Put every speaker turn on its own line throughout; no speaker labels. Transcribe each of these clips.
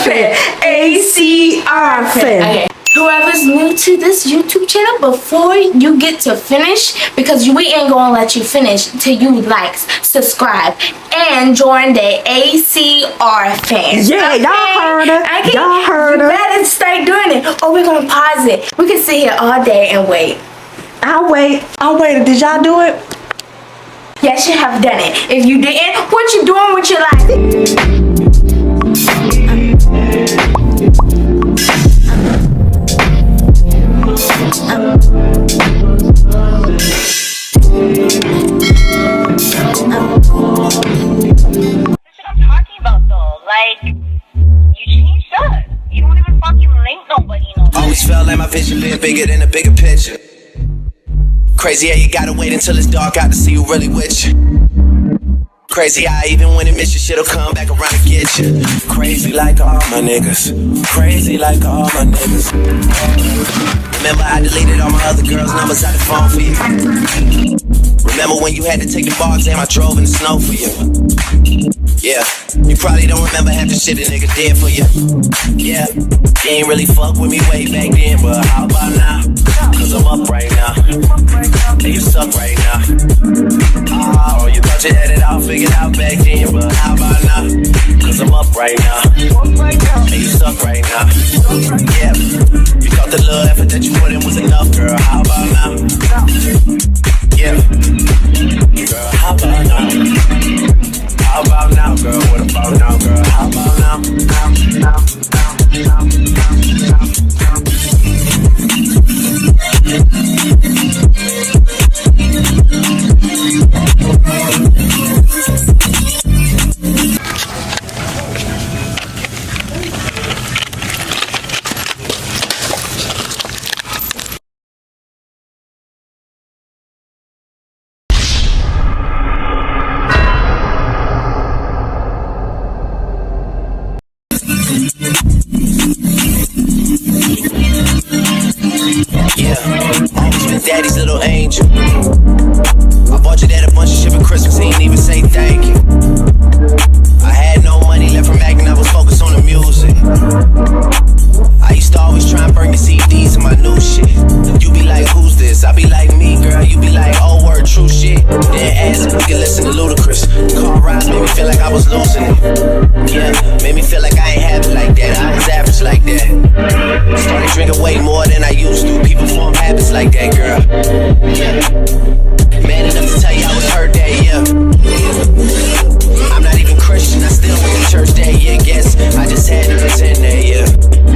fan. ACR fan.
Okay. Whoever's new to this YouTube channel, before you get to finish, because we ain't gonna let you finish till you like, subscribe, and join the ACR fans.
Yeah,
okay?
y'all heard her. Y'all heard her.
You better start doing it, or we're gonna pause it. We can sit here all day and wait.
I'll wait. Did y'all do it?
Yes, you have done it. If you didn't, what you doing with your life?
Always felt like my vision being bigger than a bigger picture. Crazy how you gotta wait until it's dark out to see who really with you. Crazy how even when it miss you, shit'll come back around and get you. Crazy like all my niggas. Crazy like all my niggas. Remember I deleted all my other girls' numbers out the phone for you. Remember when you had to take the bar exam, I drove in the snow for you. Yeah, you probably don't remember half the shit a nigga did for you. Yeah, you ain't really fuck with me way back then, but how about now? Cause I'm up right now, and you suck right now. Oh, you thought you had it all figured out back then, but how about now? Cause I'm up right now, and you suck right now. Yeah, you thought the little effort that you put in was enough, girl, how about now? Yeah, girl, how about now? How about now, girl? What about now, girl? How about now? Daddy's little angel. I bought your dad a bunch of shit for Christmas, he ain't even say thank you. I had no money left from acting, I was focused on the music. I used to always try and bring the CDs to my new shit. You be like, who's this? I be like, me, girl. You be like, oh, word, true shit. Then ask if we can listen to Ludacris. Car rides made me feel like I was losing it. Yeah, made me feel like I ain't have it like that. I was average like that. Started drinking way more than I used to. People form habits like that, girl. Yeah. Man enough to tell you I was hurt that year. I'm not even Christian, I still went to church that year. Guess I just had to pretend that year.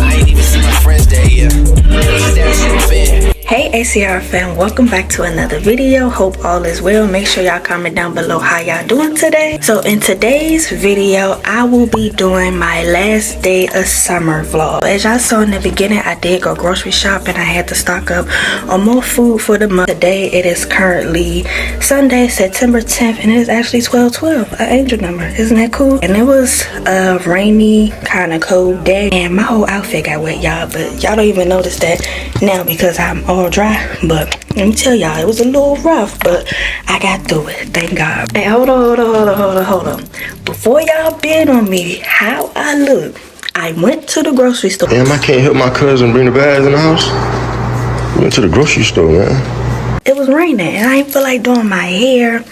I ain't even see my friends that year. That shit been.
Hey ACR fan, welcome back to another video. Hope all is well. Make sure y'all comment down below how y'all doing today. So in today's video, I will be doing my last day of summer vlog. As y'all saw in the beginning, I did go grocery shopping. I had to stock up on more food for the month. Today it is currently Sunday, September 10th, and it is actually 12/12, an angel number. Isn't that cool? And it was a rainy, kind of cold day, and my whole outfit got wet, y'all, but y'all don't even notice that now because I'm all dry. But let me tell y'all, it was a little rough, but I got through it, thank God. Hey, hold on. Before y'all bid on me how I look, I went to the grocery store.
Damn, I can't help my cousin bring the bags in the house. We went to the grocery store, man.
It was raining and I ain't feel like doing my hair.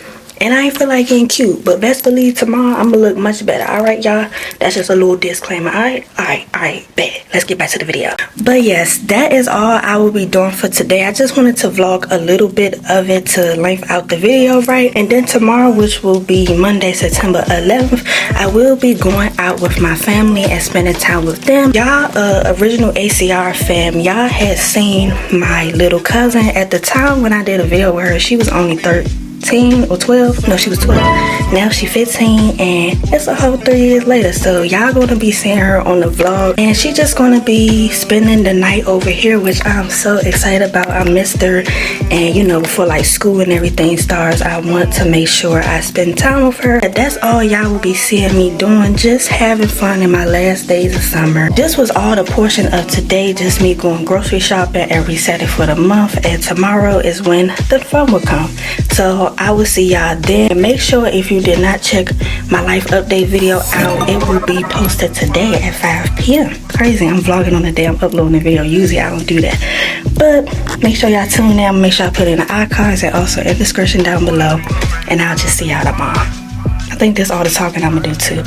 And I ain't feel like getting cute, but best believe tomorrow I'm gonna look much better. All right, y'all, that's just a little disclaimer. All right, bet. Let's get back to the video. But yes, that is all I will be doing for today. I just wanted to vlog a little bit of it to length out the video, right? And then tomorrow, which will be Monday, September 11th, I will be going out with my family and spending time with them. Y'all, original ACR fam, y'all had seen my little cousin at the time when I did a video with her. She was only 13 or 12. No, she was 12. Now she 15, and it's a whole 3 years later. So y'all gonna be seeing her on the vlog, and she just gonna be spending the night over here, which I'm so excited about. I missed her, and you know, before like school and everything starts, I want to make sure I spend time with her. But that's all y'all will be seeing me doing, just having fun in my last days of summer. This was all the portion of today, just me going grocery shopping and resetting for the month, and tomorrow is when the fun will come. So I will see y'all then. And make sure if you're you did not check my life update video out, it will be posted today at 5 p.m. Crazy, I'm vlogging on the day I'm uploading the video. Usually I don't do that. But make sure y'all tune in. Make sure I put it in the iCards and also in the description down below. And I'll just see y'all tomorrow. I think that's all the talking I'm gonna do too.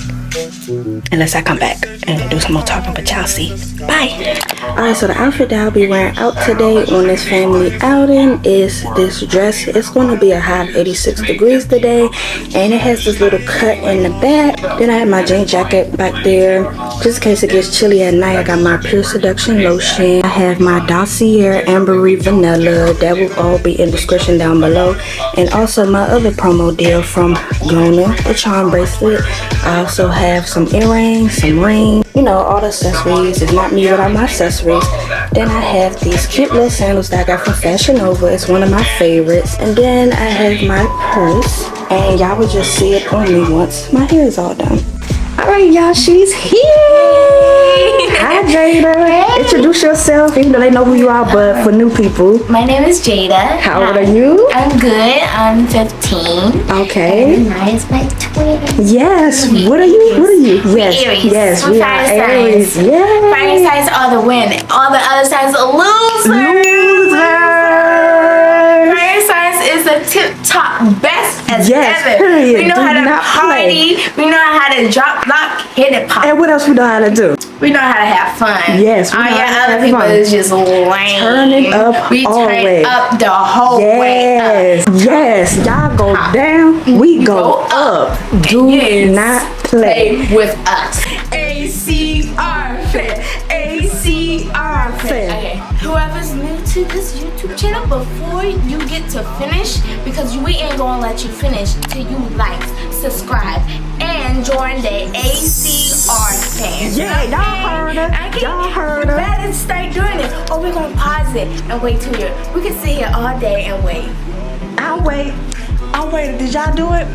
Unless I come back and do some more talking, but y'all see. Bye. Alright, so the outfit that I'll be wearing out today on this family outing is this dress. It's going to be a high of 86 degrees today, and it has this little cut in the back. Then I have my jean jacket back there just in case it gets chilly at night. I got my Pure Seduction lotion. I have my Dossier Ambery Vanilla. That will all be in the description down below. And also my other promo deal from Gona, the charm bracelet. I also have some earrings, some rings, you know, all the accessories. It's not me without my accessories. Then I have these cute little sandals that I got from Fashion Nova. It's one of my favorites. And then I have my purse, and y'all will just see it on me once my hair is all done. Alright, y'all, she's here. Hi, Jada. Hey. Introduce yourself, even though they know who you are, but for new people.
My name is Jada.
How old are you?
I'm good. I'm 15.
Okay.
And mine is my twin.
Yes. What are you? What are you? Yes.
Aries.
Yes.
We're
We are Aries. Yes.
Fire signs are the win. All the other signs are losers. Fire signs is the tip top best as ever.
Period.
We know how to party.
Play.
We know how to drop, lock, hit it, pop.
And what else we know how to do?
We know how to have fun.
Yes, we
all
know
your
how to
other
have
people
fun.
is just lame.
Turn it up
We
all
turn
way.
up the whole way up.
Yes, y'all go down, we go up. Do
Yes.
not play.
with us.
ACR fan. ACR fan.
Okay, whoever's new to this YouTube channel, before you get to finish, because we ain't gonna let you finish till you like, subscribe, and join the ACR fans.
Yeah, y'all heard her. Y'all heard her.
Better start doing it, or we're gonna pause it and wait till you. We can sit here all day and wait.
I'll wait. Did y'all do it?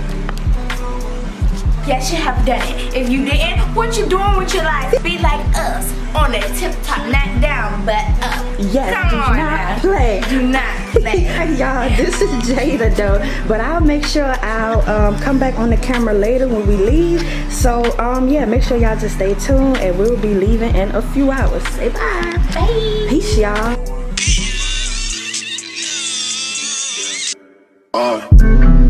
Yes, you have done it. If you didn't, what you doing with your life? Be like us, on the tip top, not down, but up.
Yes,
Come
do
on
not
now.
play.
Do not play.
Y'all, this is Jada though, but I'll make sure I'll come back on the camera later when we leave. So yeah, make sure y'all just stay tuned, and we'll be leaving in a few hours. Say bye.
Bye.
Peace, y'all.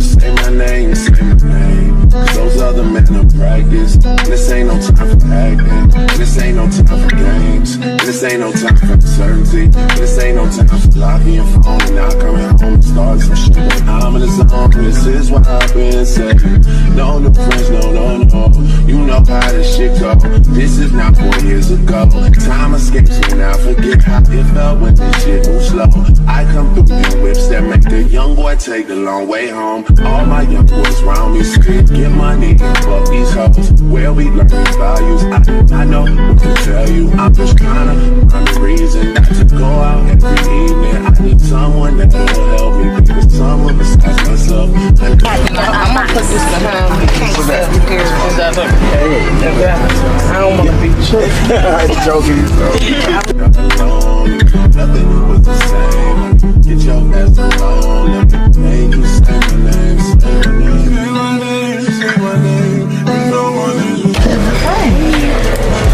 Say my name, say my name. Those other men are practice. This ain't no time for acting. This ain't no time for games. This ain't no time for uncertainty. This ain't no time for locking your phone and not coming home and starting some shit. When I'm in the zone, this is what I've been saying. No new friends, no. You know how this shit go. This is not 4 years ago. Time escapes me now. Forget how it felt when this shit moves slow. I come through in whips that make the young boy take the long way home. All my young boys round me scream, get money and fuck these hoes. Where we learn these values, I know what to tell you. I'm just tryna find a reason not to go out every evening. I need someone that will help me, because someone besides myself.
I'm gonna put this behind me. I don't wanna be tricked. I'm joking.
Nothing was the same. Get your ass alone. Let me make you say my name. Say my name. Say my name. Say my name. You know my name.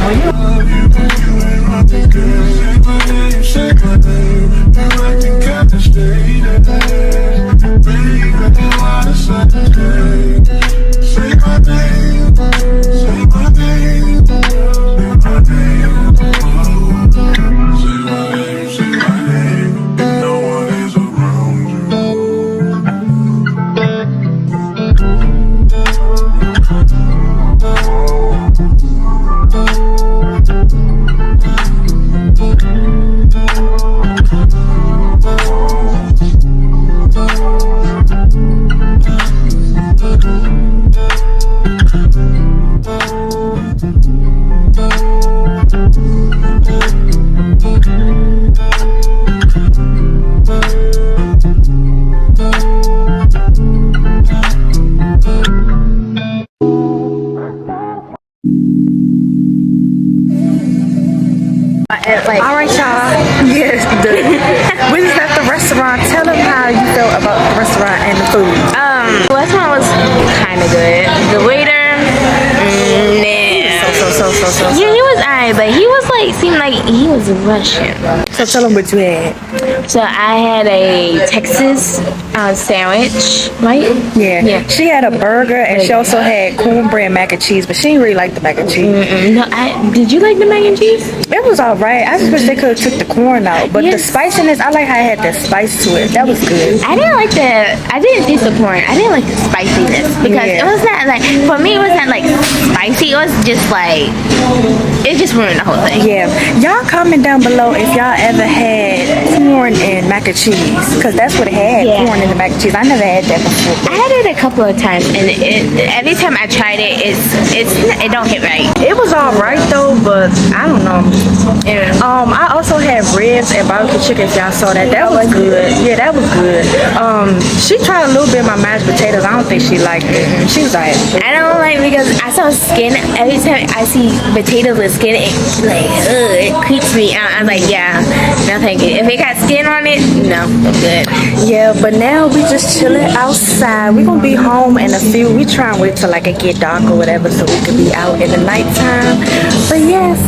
I love you, but you ain't my big girl. Say my name. Say my name. You acting kinda shady. Baby, got a lot of something. Say my name. Say my name. Say my name. Say my name. Say my name. No one is around
Alright, y'all. Yes, we just left the restaurant. Tell them how you felt about the restaurant and the food.
The restaurant was kind of
of good. The waiter,
So.
yeah, he was alright, but he was like, seemed like he was Russian.
So tell them what you had.
So I had a Texas sandwich, right?
Yeah. She had a burger and she also had cornbread mac and cheese, but she didn't really like the mac and cheese.
No, did you like the mac and cheese?
It was alright. I just wish they could have took the corn out. But the spiciness, I like how it had that spice to it. That was good.
I didn't taste the corn. I didn't like the spiciness because it was not like, for me it was not like spicy. It was just like, it just ruined the whole thing.
Yeah. Y'all comment down below if y'all ever had corn and mac and cheese, because that's what it had, corn and the mac and cheese. I never had that before.
I had it a couple of times, and every time I tried it, it don't hit right.
It was alright though, but I don't know.
Yeah.
I also had ribs and barbecue chicken. If y'all saw that, that was good. Yeah, that was good. She tried a little bit of my mashed potatoes. I don't think she liked it. She was like,
I don't like, because I saw skin. Every time I see potatoes with skin, it creeps me out. I'm like, yeah, no thank you. If it got skin on it, no, I'm good.
yeah. But now we just chilling outside. We gonna be home in a few. We try and wait till like it get dark or whatever, so we can be out in the nighttime. But yes,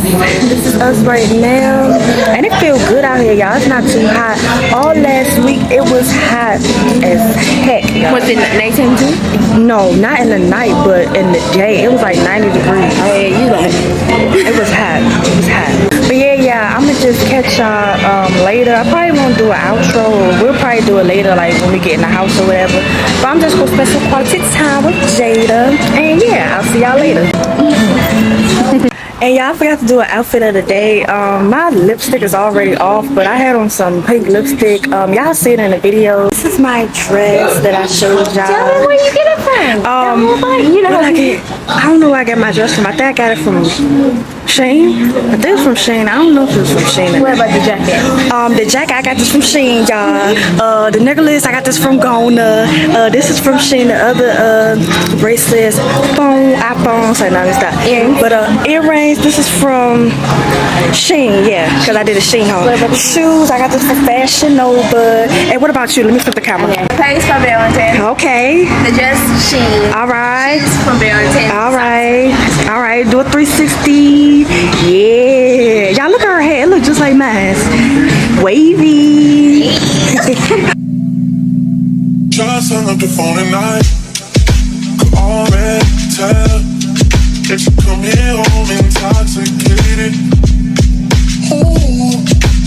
this is us right now, and it feels good out here, y'all. It's not too hot. All last week it was hot as heck, y'all.
Was it nighttime too?
No, not in the night, but in the day. It was like 90 degrees.
Oh yeah, you like.
It was hot. It was hot. But yeah, I'ma just catch y'all later. I probably won't do an outro, or we'll probably do it later, like when we get in the house or whatever. But I'm just gonna spend some quality time with Jada. And yeah, I'll see y'all later. And y'all, I forgot to do an outfit of the day. My lipstick is already off, but I had on some pink lipstick. Y'all see it in the video. This is my dress that I showed y'all.
Tell me where you get it from. You know,
I don't know where I got my dress from. I think I got it from Shein. I think it's from Shein. I don't know if it was from Shein.
What about the jacket?
The jacket, I got this from Shein, y'all. The necklace, I got this from Gona. This is from Shein. The other bracelets, iPhones, and all this stuff.
Earrings?
But earrings, this is from Shein, yeah, because I did a Shein haul. Shoes, I got this from Fashion Nova. And what about you? Let me flip the camera.
Place from Valentine.
Okay.
The dress Shein.
All right.
From Valentine.
All right. Do a 360. Yeah. Y'all look at her hair. It looks just like mine. Wavy.
Just hung up the phone at night. Could already tell that you come here home intoxicated. Ooh,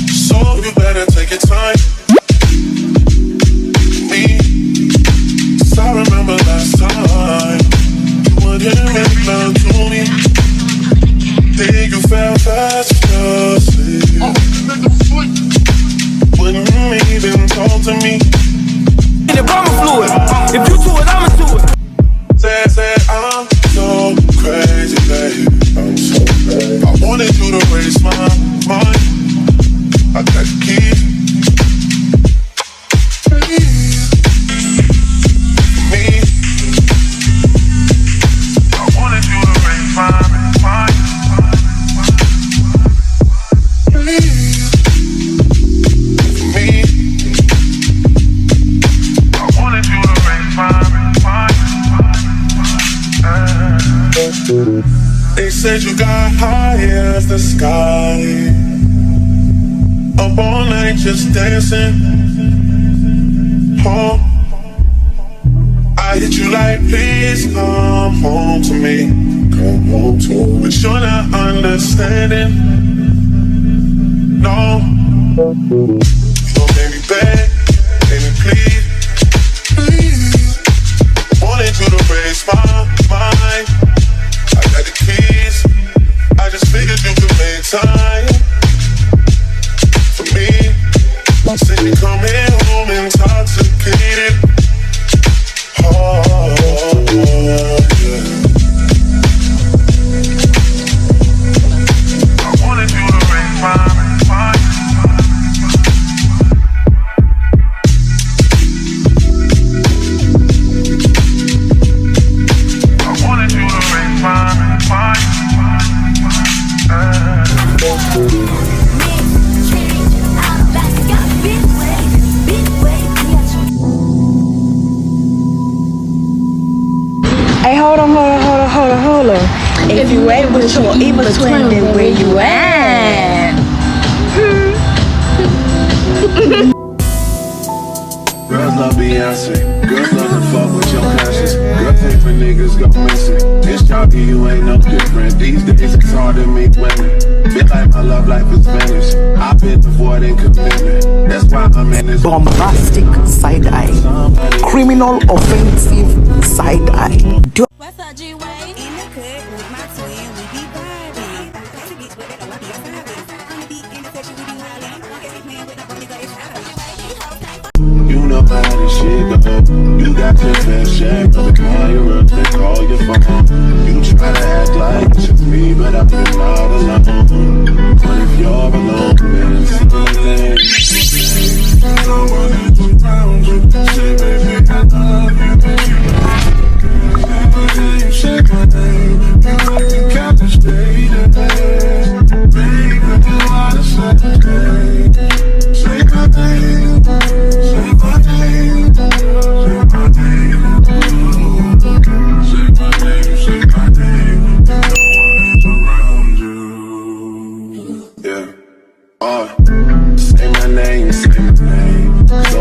so you better take your time. Me, 'cause I remember last time you wouldn't make love to me. Then you fell fast asleep. Wouldn't even talk to me.
If you do it, I'ma do it.
Said I'm so crazy, baby. I'm so crazy. I wanted you to raise my mind. I got the keys. Please, me. I wanted you to raise my mind. Please, me. I wanted you to raise my mind. They said you got high as the sky, up all night just dancing. Oh, I hit you like, please come home to me. Come home to me. But you're not understanding. No, so baby, beg, baby, please, please. Wanted you to raise my mind. I got the keys. I just figured you could make time for me. Said you coming home intoxicated. Oh, yeah. I wanted you to raise my mind.
hold on. If you ain't with your evil twin, then where you at?
Girls love Beyonce. Girls love to fuck with your conscience. Girls hate when niggas go missing. It's chalky, you ain't no different. These days it's hard to meet women. Feel like my love life is finished. I've been avoiding commitment. That's why I'm in this
bombastic side eye, criminal offensive side eye.
What's up, G-Way? In the cut with my twin, we be vibing. That's a bitch, but they don't want to be a savage. On the beat, in the section, we be wildin'. Don't get me playing with the bummy, got it shot.
You know how this shit go. You got your fair share of the call you up, they call your phone. You try to act like it's just me, but I've been all alone. But if you're alone, then it's something. No one is around you. Say, baby, I love you. You say my name, you like you got to stay there. Baby, you are the same. Say my name, say my name, say my name. Say my name, say my name. No one is around you. Yeah. Say my name, say my name. So